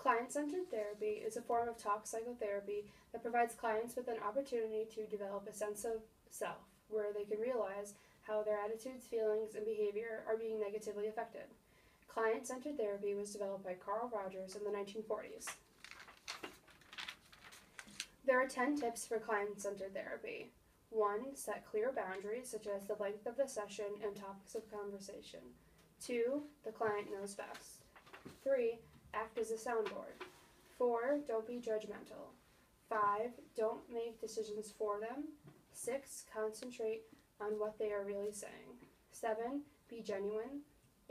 Client-centered therapy is a form of talk psychotherapy that provides clients with an opportunity to develop a sense of self, where they can realize how their attitudes, feelings, and behavior are being negatively affected. Client-centered therapy was developed by Carl Rogers in the 1940s. There are 10 tips for client-centered therapy. 1. Set clear boundaries, such as the length of the session and topics of conversation. 2. The client knows best. 3. Act as a soundboard. 4. Don't be judgmental. 5. Don't make decisions for them. 6. Concentrate on what they are really saying. 7. Be genuine.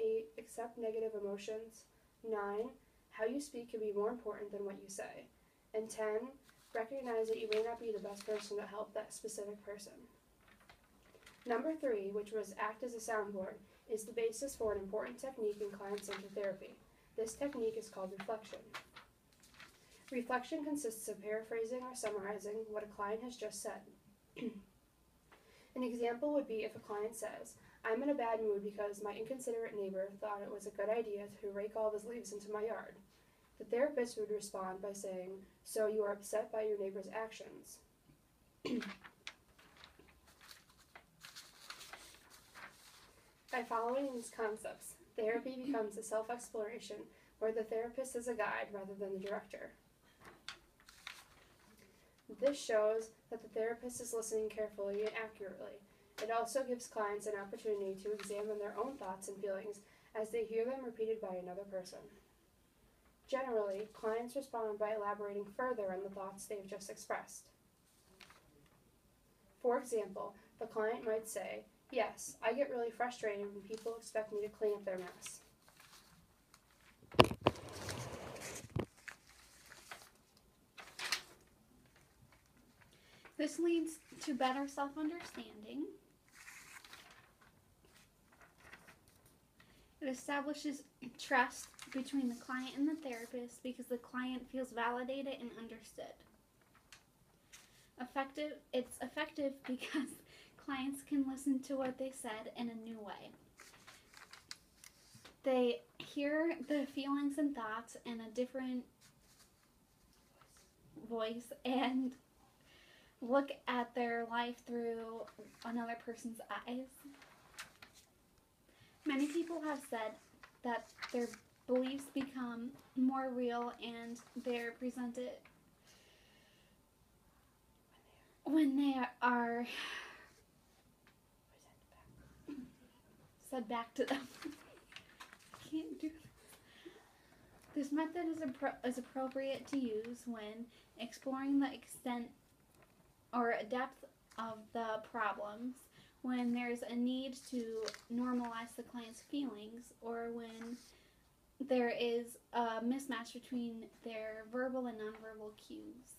8. Accept negative emotions. 9. How you speak can be more important than what you say. And 10. Recognize that you may not be the best person to help that specific person. Number 3, which was act as a soundboard, is the basis for an important technique in client-centered therapy. This technique is called reflection. Reflection consists of paraphrasing or summarizing what a client has just said. An example would be if a client says, "I'm in a bad mood because my inconsiderate neighbor thought it was a good idea to rake all of his leaves into my yard." The therapist would respond by saying, "So you are upset by your neighbor's actions." By following these concepts, therapy becomes a self-exploration where the therapist is a guide rather than the director. This shows that the therapist is listening carefully and accurately. It also gives clients an opportunity to examine their own thoughts and feelings as they hear them repeated by another person. Generally, clients respond by elaborating further on the thoughts they have just expressed. For example, the client might say, "Yes, I get really frustrated when people expect me to clean up their mess." This leads to better self-understanding. It establishes trust between the client and the therapist because the client feels validated and understood. It's effective because clients can listen to what they said in a new way. They hear the feelings and thoughts in a different voice and look at their life through another person's eyes. Many people have said that their beliefs become more real and they're presented when they are said back to them. I can't do this. This method is appropriate to use when exploring the extent or depth of the problems, when there's a need to normalize the client's feelings, or when there is a mismatch between their verbal and nonverbal cues.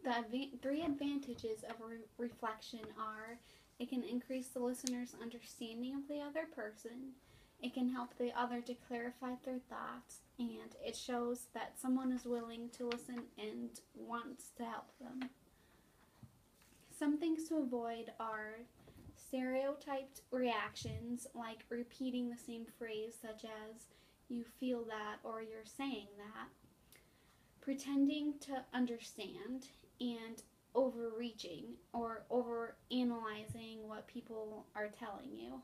The 3 advantages of reflection are: it can increase the listener's understanding of the other person, it can help the other to clarify their thoughts, and it shows that someone is willing to listen and wants to help them. Some things to avoid are stereotyped reactions, like repeating the same phrase, such as "you feel that" or "you're saying that", pretending to understand, and overreaching or overanalyzing what people are telling you.